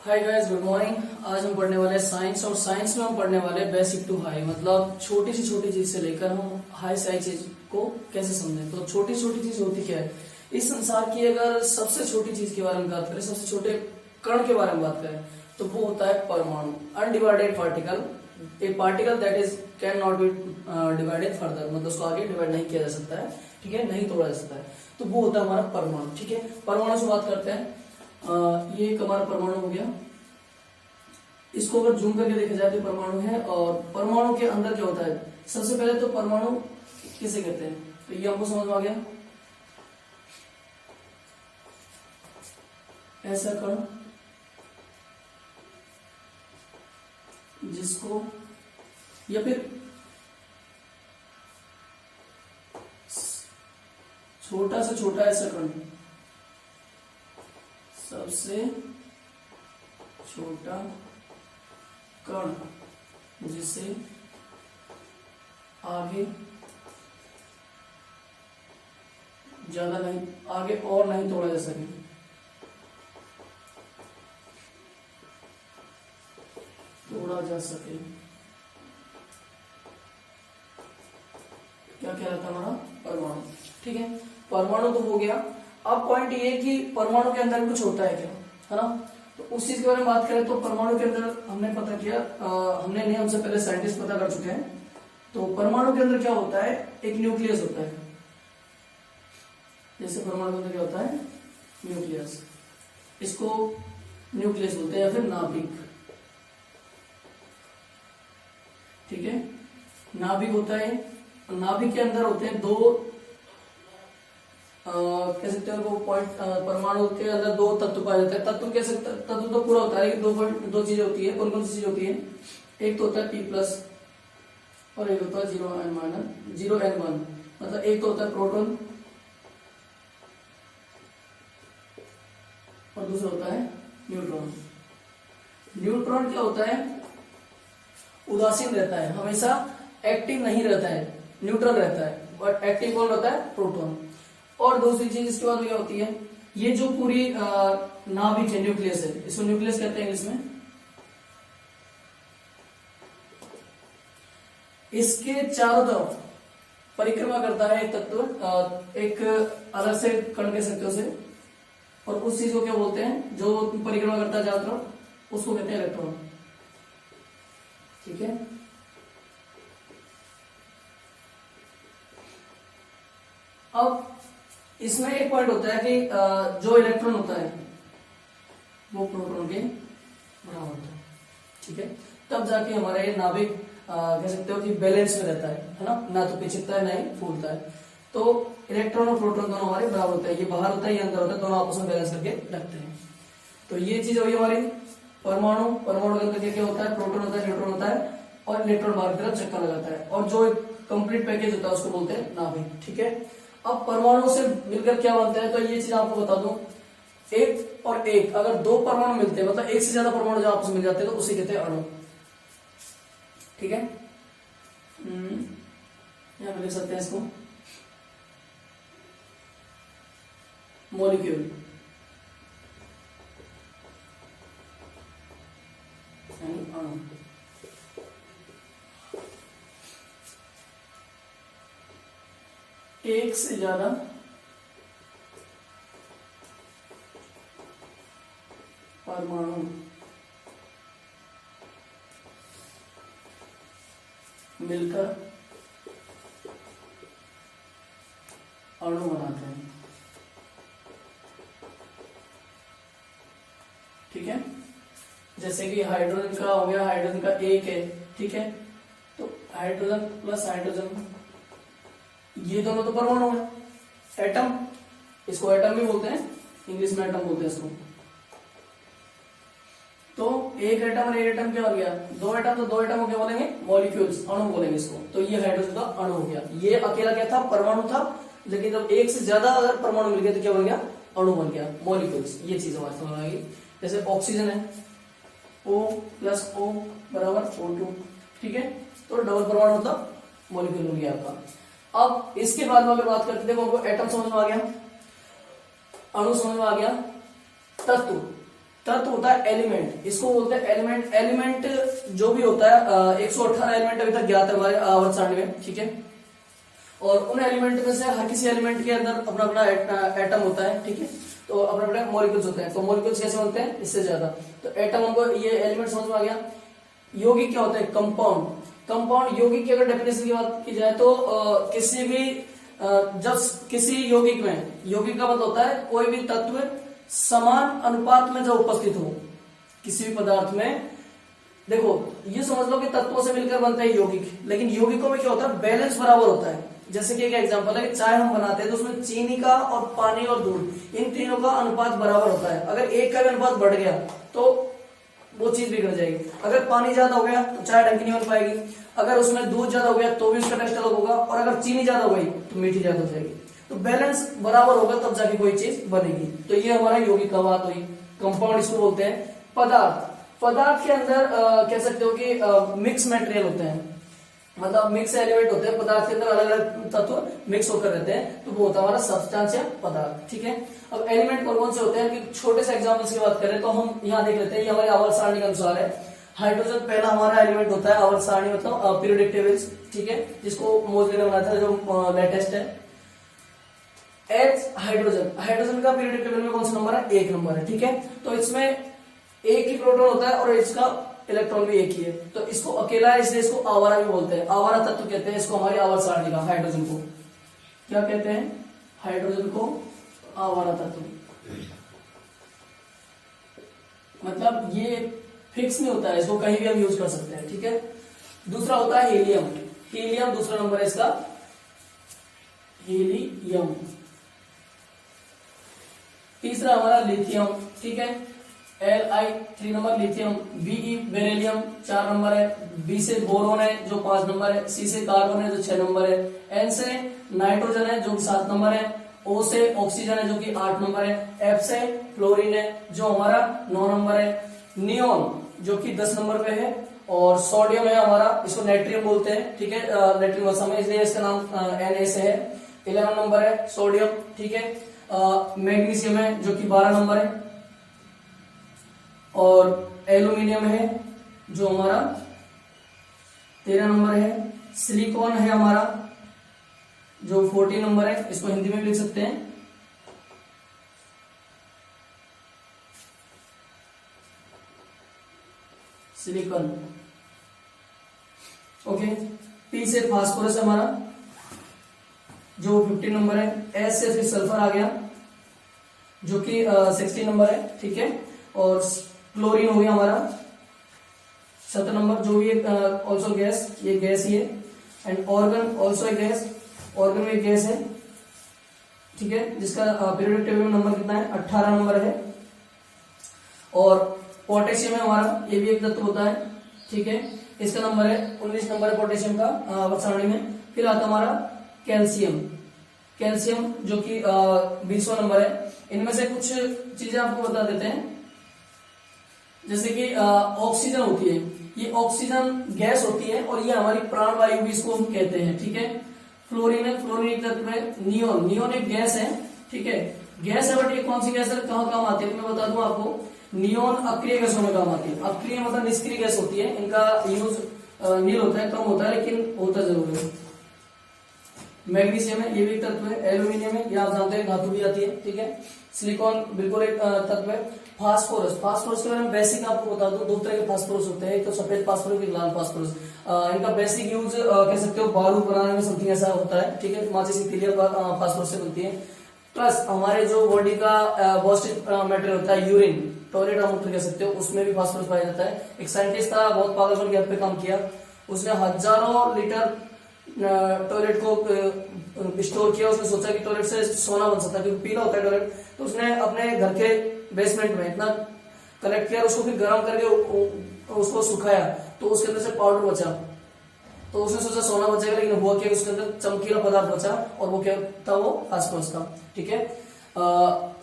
Hi guys, good morning. आज हम पढ़ने वाले हैं साइंस, और साइंस में हम पढ़ने वाले हैं बेसिक टू हाई, मतलब छोटी से छोटी चीज से लेकर हम हाई से हाई चीज को कैसे समझें। तो छोटी छोटी चीज होती क्या है इस संसार की? अगर सबसे छोटी चीज के बारे में बात करें, सबसे छोटे कण के बारे में बात करें, तो वो होता है परमाणु, undivided particle. A particle that is can not be divided further, मतलब उसको आगे डिवाइड नहीं किया जा सकता है, ठीक है, नहीं तोड़ा जा सकता है। तो वो होता है हमारा परमाणु, ठीक है। परमाणु से बात करते हैं। ये एक हमारा परमाणु हो गया। इसको अगर जूम करके देखा जाए तो परमाणु है, और परमाणु के अंदर क्या होता है? सबसे पहले तो परमाणु किसे कहते हैं, तो ये हमको समझ में आ गया। ऐसा कण जिसको, या फिर छोटा से छोटा ऐसा कण, सबसे छोटा कण जिसे आगे ज्यादा नहीं, आगे और नहीं तोड़ा जा सके, तोड़ा जा सके, क्या कहलाता है? हमारा परमाणु, ठीक है। परमाणु तो हो गया। अब पॉइंट ये कि परमाणु के अंदर कुछ होता है क्या, है ना? तो उस चीज के बारे में बात करें तो परमाणु के अंदर हमने पता किया, हमने नहीं, हमसे पहले साइंटिस्ट पता कर चुके हैं। तो परमाणु के अंदर क्या होता है? एक न्यूक्लियस होता है। जैसे परमाणु के अंदर क्या होता है? न्यूक्लियस। इसको न्यूक्लियस बोलते हैं, या फिर नाभिक, ठीक है। नाभिक होता है। नाभिक के अंदर होते हैं दो, कह सकते हैं वो पॉइंट, परमाणु के अंदर दो तत्व पाए जाते हैं। तत्व कह सकते, तत्व तो पूरा होता है, लेकिन दो चीजें होती है। कौन कौन सी चीज होती है? एक तो होता है P+, और एक होता है 0n1, मतलब एक तो होता है प्रोटॉन और दूसरा होता है न्यूट्रॉन। न्यूट्रॉन क्या होता है? उदासीन रहता है, हमेशा एक्टिव नहीं रहता है, न्यूट्रल रहता है। बट एक्टिव कौन रहता है? प्रोटॉन। और दूसरी चीज इसके बाद क्या होती है? ये जो पूरी नाभिक है, न्यूक्लियस है, इसको न्यूक्लियस कहते हैं इंग्लिश में। इसके चारों तरफ परिक्रमा करता है एक तत्व, एक अलग से कण कह सकते हो उसे, और उस चीज को क्या बोलते हैं जो परिक्रमा करता है चारों तरफ? उसको कहते हैं इलेक्ट्रॉन, ठीक है। अब इसमें एक पॉइंट होता है कि जो इलेक्ट्रॉन होता है वो प्रोटॉन के बराबर होता है, ठीक है। तब जाके हमारा ये नाभिक कह सकते हो कि बैलेंस में रहता है ना, ना तो पिछड़ता है ना ही फूलता है। तो इलेक्ट्रॉन और प्रोटॉन दोनों हमारे बराबर होता है, ये बाहर होता है, ये अंदर होता है, दोनों आपस में बैलेंस करके रखते हैं। तो ये चीज हुई हमारी परमाणु। परमाणु के अंदर क्या क्या होता है? प्रोटॉन होता है, न्यूट्रॉन होता है, और इलेक्ट्रॉन बाहर की तरफ चक्कर लगाता है, और जो कंप्लीट पैकेज होता है उसको बोलते हैं नाभिक, ठीक है। अब परमाणु से मिलकर क्या बनता है, तो ये चीज आपको बता दूं, एक और एक, अगर दो परमाणु मिलते हैं, मतलब एक से ज्यादा परमाणु जो आपस में मिल जाते हैं, तो उसे कहते हैं अणु, ठीक है। यहां पे लिख सकते हैं इसको मॉलिक्यूल, अणु। एक से ज्यादा परमाणु मिलकर अणु बनाते हैं, ठीक है। जैसे कि हाइड्रोजन का हो गया, हाइड्रोजन का एक है, ठीक है। तो हाइड्रोजन प्लस हाइड्रोजन, ये दोनों तो परमाणु है, एटम, इसको एटम भी बोलते हैं, इंग्लिश में एटम बोलते हैं इसको। तो एक एटम और एक एटम क्या हो गया? दो एटम, तो दो एटम को क्या बोलेंगे? मॉलिक्यूल्स, अणु बोलेंगे इसको। तो ये हाइड्रोजन का अणु हो गया। ये अकेला क्या था? परमाणु था, लेकिन जब एक से ज्यादा अगर परमाणु मिल गया तो क्या बन गया? अणु बन गया, मॉलिक्यूल्स। ये चीज हमारे समझ में आएगी। जैसे ऑक्सीजन है, O+O बराबर O2, ठीक है। तो डबल परमाणु मतलब मॉलिक्यूल मिल गया आपका। अब इसके बाद में अगर बात करते, देखो हमको एटम समझ में आ गया, अणु समझ में आ गया, तत्व, तत्व होता है एलिमेंट, इसको बोलते हैं एलिमेंट। एलिमेंट जो भी होता है 118 एलिमेंट अभी तक ज्ञात है हमारे आवर्त सारणी में, ठीक है। और उन एलिमेंट में से हर किसी एलिमेंट के अंदर अपना अपना एटम होता है, ठीक है। तो अपने अपने मॉलिक्यूल्स होते हैं। तो मॉलिक्यूल्स कैसे बनते हैं, इससे ज्यादा। तो एटम हमको ये एलिमेंट समझ में आ गया। यौगिक क्या होता है, कंपाउंड। कंपाउंड यौगिक की अगर डेफिनेशन की बात की जाए तो किसी भी जब किसी यौगिक में, यौगिक का मतलब होता है कोई भी तत्व समान अनुपात में जब उपस्थित हो किसी भी पदार्थ में। देखो ये समझ लो कि तत्वों से मिलकर बनता है यौगिक, लेकिन यौगिकों में क्या होता है, बैलेंस बराबर होता है। जैसे कि एक एग्जांपल है कि चाय हम बनाते हैं तो उसमें चीनी का और पानी और दूध इन तीनों का अनुपात बराबर होता है। अगर एक का भी अनुपात बढ़ गया तो वो चीज बिगड़ जाएगी। अगर पानी ज्यादा हो गया तो चाय ढंग की नहीं बन पाएगी, अगर उसमें दूध ज्यादा हो गया तो भी उसका टेस्ट अलग होगा, और अगर चीनी ज्यादा हो गई तो मीठी ज्यादा हो जाएगी। तो बैलेंस बराबर होगा तब जाके कोई चीज बनेगी। तो ये हमारा यौगिक का बात हुई। कंपाउंड इसको बोलते हैं। पदार्थ, पदार्थ के अंदर कह सकते हो कि मिक्स मटेरियल होते हैं, मतलब मिक्स एलिमेंट होते हैं पदार्थ के अंदर, अलग अलग तत्व मिक्स होकर रहते हैं, तो वो होता है हमारा सब्सटेंस या पदार्थ, ठीक है। अब एलिमेंट कौन कौन से होते हैं कि छोटे से एग्जांपल्स की बात करें तो हम यहाँ देख लेते हैं। ये हमारे आवर्त सारणी के अनुसार है। हाइड्रोजन पहला हमारा एलिमेंट होता है आवर्त सारणी, मतलब पीरियोडिक टेबल्स, ठीक है, जिसको मोजले ने बनाया था जो लेटेस्ट है। एच हाइड्रोजन, हाइड्रोजन का पीरियोडिक टेबल में कौन सा नंबर है, 1 नंबर है, ठीक है। तो इसमें एक ही प्रोटॉन होता है और इसका इलेक्ट्रॉन भी एक ही है, तो इसको अकेला है इसलिए इसको आवारा भी बोलते हैं। आवारा तत्व कहते हैं इसको, हमारी आवर्त सारणी का। हाइड्रोजन को क्या कहते हैं, हाइड्रोजन को आवारा तत्व। मतलब ये फिक्स नहीं होता है, इसको कहीं भी हम यूज कर सकते हैं, ठीक है। दूसरा होता है हीलियम। हीलियम दूसरा नंबर है इसका, हीलियम। तीसरा हमारा लिथियम, ठीक है, Li 3 number lithium. Be beryllium 4 number है। B से बोरोन है जो 5 नंबर है। C से कार्बन है जो 6 नंबर है। N से नाइट्रोजन है जो 7 नंबर है। O से ऑक्सीजन है जो कि 8 नंबर है। F से फ्लोरीन है जो हमारा 9 नंबर है। नियोन जो कि 10 नंबर पे है। और सोडियम है हमारा, इसको नाइट्रियम बोलते हैं, ठीक है, लैटिन भाषा में, इसलिए इसका नाम Na से है। 11 नंबर है सोडियम, ठीक है। मैग्नीशियम है जो कि 12 नंबर है। और एल्यूमिनियम है जो हमारा 13 नंबर है। सिलिकॉन है हमारा जो 14 नंबर है, इसको हिंदी में भी लिख सकते हैं। Silicon, okay. पी से फास्फोरस हमारा जो 15 नंबर है। एस से फिर सल्फर आ गया जो कि 16 नंबर है, ठीक है। और क्लोरीन हो गया हमारा 7 नंबर, जो भी ऑल्सो गैस, ये गैस ही है। And organ also a gas, organ में गैस है, ठीक है, जिसका पीरियोडिक टेबल में नंबर कितना है, 18 नंबर है। और पोटेशियम है हमारा, ये भी एक तत्व होता है, ठीक है, इसका नंबर है 19 नंबर है पोटेशियम का आवर्त सारणी में। फिर आता हमारा कैल्शियम, कैल्शियम जो कि 20वां नंबर है। इनमें से कुछ चीजें आपको बता देते हैं, जैसे कि ऑक्सीजन होती है, ये ऑक्सीजन गैस होती है और ये हमारी प्राण वायु भी इसको हम कहते हैं, ठीक है। फ्लोरीन है, फ्लोरीन एक तत्व है। नियोन, नियोन एक गैस है, ठीक है, गैस है, बट ये कौन सी गैस है, कहाँ काम आती है, तो मैं बता दूं आपको। नियोन अक्रिय गैसों में काम आती है। अक्रिय मतलब निष्क्रिय गैस होती है, इनका यूज नील होता है, कम होता है, लेकिन होता जरूर है। मैग्नीशियम है, ये भी एक तत्व है। एल्यूमिनियम है, ये आप जानते हैं धातु भी आती है, ठीक है। सिलिकॉन बिल्कुल एक तत्व है। फास्फोरस, फास्फोरस के बारे में बेसिक आपको बता दूं, 2 तरह के फास्फोरस होते हैं, एक तो सफेद फास्फोरस, एक लाल फास्फोरस। इनका बेसिक यूज कह सकते हो बारूद बनाने में, समथिंग ऐसा होता है, ठीक है। माचिस की तीलियां फास्फोरस से बनती है। प्लस हमारे जो बॉडी का पौष्टिक मटेरियल होता है, यूरिन, टॉयलेट का मूत्र कह सकते हो, उसमें भी फास्फोरस पाया जाता है। एक साइंटिस्ट था, बहुत पागलपन के हद पे काम किया, उसने हजारों लीटर टॉयलेट को स्टोर किया। उसने सोचा कि टॉयलेट से सोना बन सकता है, क्योंकि पीला होता है टॉयलेट। तो उसने अपने घर के बेसमेंट में इतना कलेक्ट किया, उसको फिर गर्म करके उसको सुखाया, तो उसके अंदर से पाउडर बचा। तो उसने सोचा सोना बचेगा, लेकिन हुआ क्या, उसके अंदर चमकीला पदार्थ बचा, और वो क्या था, वो फास्फोरस था, ठीक है।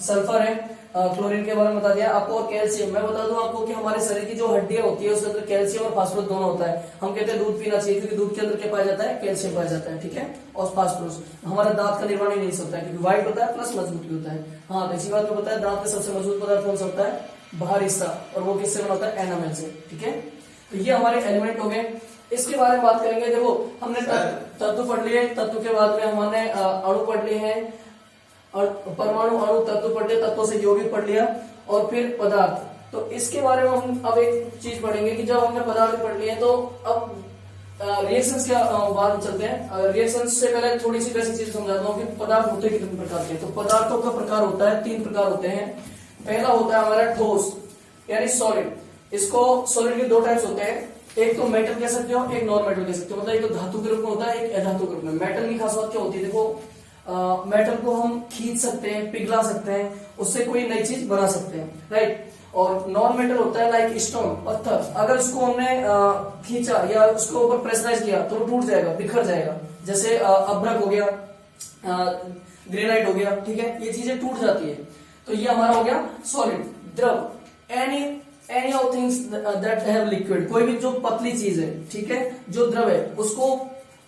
सल्फर है, क्लोरीन के बारे में बता दिया आपको। और कैल्शियम, मैं बता दूं आपको कि हमारे शरीर की जो हड्डियां होती है उसके अंदर कैल्शियम और फास्फोरस दोनों होता है। हम कहते हैं दूध पीना चाहिए, क्योंकि दूध के अंदर क्या पाया जाता है, कैल्शियम पाया जाता है, ठीक है, और फास्फोरस। हमारा दांत का निर्माण ही नहीं सकता है, क्योंकि व्हाइट होता है प्लस मजबूत भी होता है। हाँ, तो इसी बात में बताया, दांत का सबसे मजबूत पदार्थ कौन सा होता है, बाहरी हिस्सा, और वो किससे बना होता है? एनामेल से। ठीक है, तो ये हमारे एलिमेंट हो गए। इसके बारे में बात करेंगे। देखो हमने तत्व पढ़ लिए, तत्व के बाद में हमने अणु पढ़ लिए हैं, और परमाणु, अणु, तत्व पढ़ लिया, तत्वों से यौगिक पढ़ लिया, और फिर पदार्थ। तो इसके बारे में हम अब एक चीज पढ़ेंगे कि जब हमने पदार्थ पढ़ लिए तो अब रिएक्शंस क्या बात चलते हैं। रिएक्शंस से पहले थोड़ी सी बेसिक चीज समझाता हूँ कि पदार्थ होते कितने प्रकार के। तो पदार्थों का प्रकार होता है, 3 प्रकार होते हैं। पहला होता है हमारा ठोस यानी सॉलिड। इसको सॉलिड के 2 टाइप्स होते हैं, एक तो मेटल कह सकते हो, एक नॉन मेटल कह सकते हो। मतलब एक तो धातु के रूप में होता है, एक अधातु के रूप में। मेटल की खास बात क्या होती है? देखो मेटल को हम खींच सकते हैं, पिघला सकते हैं, उससे कोई नई चीज बना सकते हैं, राइट। और नॉन मेटल होता है लाइक स्टोन, पत्थर। अगर उसको हमने खींचा या उसको ऊपर प्रेशराइज किया तो वो टूट जाएगा, बिखर जाएगा। जैसे अभ्रक हो गया, ग्रेनाइट हो गया, ठीक है, ये चीजें टूट जाती है। तो ये हमारा हो गया सॉलिड, द्रव। Any of things that have liquid, कोई भी जो पतली चीज है, ठीक है, जो द्रव है, उसको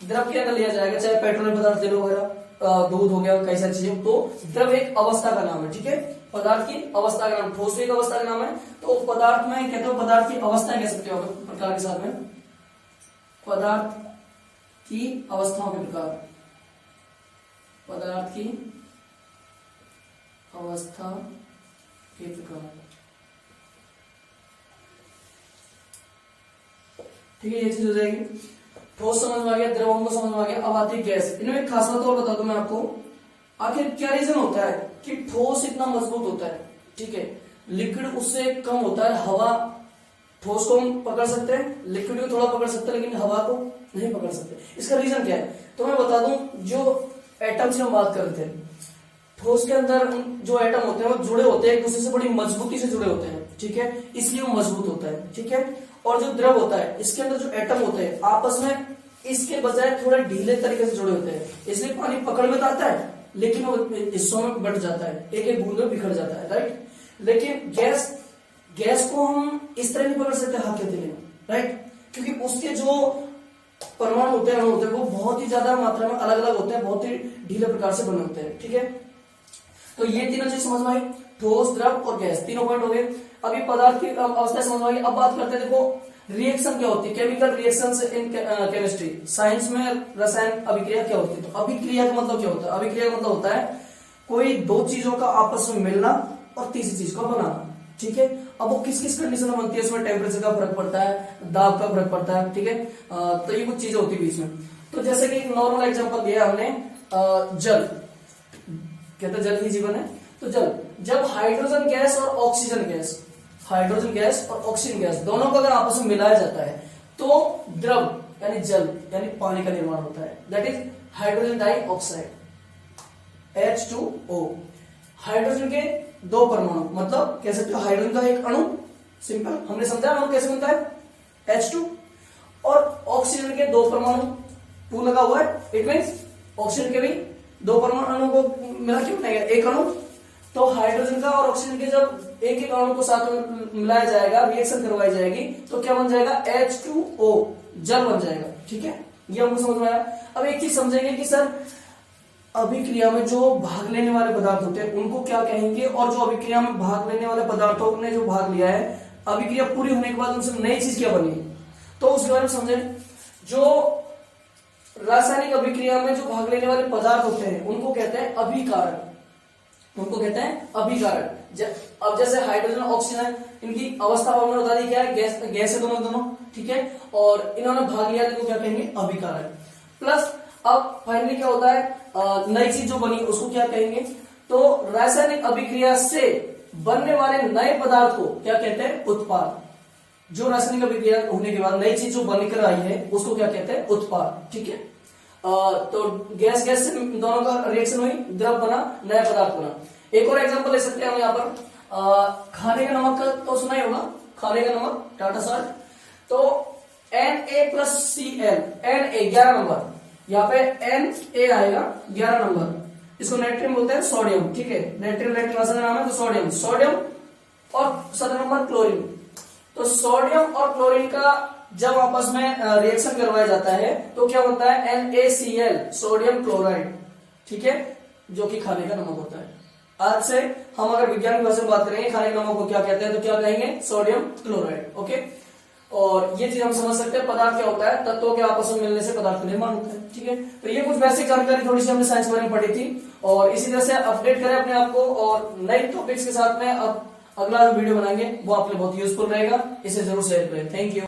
द्रव के अंदर लिया जाएगा। चाहे पेट्रोलियम पदार्थ ले लो वगैरह, दूध हो गया, कई सारी चीजें। तो द्रव एक अवस्था का नाम है, ठीक है, पदार्थ की अवस्था का नाम। ठोस एक अवस्था का नाम है। तो पदार्थ में कहते हो, पदार्थ की अवस्था कह सकते हो प्रकार के साथ में, पदार्थ की अवस्थाओं के प्रकार, पदार्थ की अवस्था के प्रकार, ठीक है, ये चीज हो जाएगी। ठोस समझ में आ गया, द्रव हमको समझ में आ गया। अब आती है गैस। इनमें एक खास बात और बता दूं मैं आपको, आखिर क्या रीजन होता है कि ठोस इतना मजबूत होता है, ठीक है, लिक्विड उससे कम होता है। हवा, ठोस को हम पकड़ सकते हैं, लिक्विड को थोड़ा पकड़ सकते हैं, लेकिन हवा को नहीं पकड़ सकते। इसका रीजन क्या है? तो मैं बता दूं, जो एटम से हम बात करते हैं, ठोस के अंदर जो एटम होते हैं वो जुड़े होते हैं, एक दूसरे से बड़ी मजबूती से जुड़े होते हैं, ठीक है, इसलिए वो मजबूत होता है, ठीक है। और जो द्रव होता है, इसके अंदर जो एटम होते हैं आपस में इसके बजाय थोड़े ढीले तरीके से जुड़े होते हैं, इसलिए पानी पकड़ में तो आता है लेकिन वो हिस्सों में बंट जाता है, एक एक बूंद में बिखर जाता है, राइट। लेकिन गैस को हम इस तरह नहीं पकड़ सकते हाथ के हथेली में, राइट, क्योंकि उसके जो परमाणु होते हैं, अणु होते हैं, वो बहुत ही ज्यादा मात्रा में अलग अलग होते हैं, बहुत ही ढीले प्रकार से बने होते हैं, ठीक है। तो ये तीनों चीज समझ में आई, ठोस, द्रव और गैस, तीनों पॉइंट हो गए। अभी पदार्थ की अवस्था समझ में आई। अब बात करते हैं, देखो रिएक्शन क्या होती है, chemical reactions in chemistry. Science में रसायन अभिक्रिया क्या होती है? तो अभिक्रिया का मतलब क्या होता है? अभिक्रिया का मतलब होता है कोई 2 चीजों का आपस में मिलना और तीसरी चीज को बनाना, ठीक है। अब वो किस किस कंडीशन में बनती है, उसमें टेम्परेचर का फर्क पड़ता है, दाब का फर्क पड़ता है, ठीक है। तो ये कुछ चीजें होती है बीच में। तो जैसे कि नॉर्मल एग्जांपल दिया हमने, जल, कहते हैं जल ही जीवन है। तो जब हाइड्रोजन गैस और ऑक्सीजन गैस, हाइड्रोजन गैस और ऑक्सीजन गैस दोनों को अगर आपस में मिलाया जाता है तो द्रव यानी जल यानी पानी का निर्माण होता है, that is hydrogen dioxide, H2O। Hydrogen के 2 परमाणु, मतलब कह सकते हो हाइड्रोजन का एक अणु, सिंपल, हमने समझा अणु कैसे बनता है, H2, और ऑक्सीजन के 2 परमाणु, 2 लगा हुआ है, इट मींस ऑक्सीजन के भी 2 परमाणु, अणु को मिला क्यों बनेगा एक अणु। तो हाइड्रोजन का और ऑक्सीजन के जब एक एक अणु को साथ में मिलाया जाएगा, रिएक्शन करवाई जाएगी, तो क्या बन जाएगा, H2O, जल बन जाएगा, ठीक है। ये हमको समझ में आया। अब एक चीज समझेंगे कि सर अभिक्रिया में जो भाग लेने वाले पदार्थ होते हैं उनको क्या कहेंगे, और जो अभिक्रिया में भाग लेने वाले पदार्थों ने जो भाग लिया है, अभिक्रिया पूरी होने के बाद उनसे नई चीज क्या बनी, तो उसके बारे में समझें। जो रासायनिक अभिक्रिया में जो भाग लेने वाले पदार्थ होते हैं उनको कहते हैं अभिकारक, उनको कहते हैं अभिकारक। अब जैसे हाइड्रोजन ऑक्सीजन, इनकी अवस्था हमने बता दी क्या है, गैस है दोनों, ठीक है, और इन्होंने भाग लिया तो क्या कहेंगे, अभिकारक। प्लस अब फाइनली क्या होता है, नई चीज जो बनी उसको क्या कहेंगे, तो रासायनिक अभिक्रिया से बनने वाले नए पदार्थ को क्या कहते हैं, उत्पाद। जो रासायनिक अभिक्रिया होने के बाद नई चीज जो बनकर आई है उसको क्या कहते हैं, उत्पाद, ठीक है। तो गैस से दोनों का रिएक्शन हुई, द्रव बना, नया पदार्थ बना। एक और एग्जांपल ले सकते हैं हम यहाँ पर, खाने का नमक का तो सुना ही होगा, खाने का नमक, टाटा साल्ट। तो Na+Cl, Na 11 नंबर, यहाँ पे Na आएगा 11 नंबर, इसको नाइट्रियम बोलते हैं, सोडियम, ठीक है, नाइट्रियम रासायनिक नाम है, तो सोडियम और 17 नंबर क्लोरीन। तो सोडियम और क्लोरीन का जब आपस में रिएक्शन करवाया जाता है तो क्या होता है, NaCl, सोडियम क्लोराइड, ठीक है, जो कि खाने का नमक होता है। आज से हम अगर विज्ञान की भाषा में बात करेंगे खाने के नमक को क्या कहते हैं तो क्या कहेंगे, सोडियम क्लोराइड। ओके, और ये चीज हम समझ सकते हैं पदार्थ क्या होता है, तत्वों के आपस में मिलने से पदार्थ का निर्माण होता है। ठीक है, तो ये कुछ बेसिक जानकारी थोड़ी सी हमने साइंस के बारे में पढ़ी थी, और इसी तरह से अपडेट करें अपने आप को, और नए टॉपिक्स के साथ में अब अगला वीडियो बनाएंगे वो आपके लिए बहुत यूजफुल रहेगा, इसे जरूर शेयर करें। Thank you.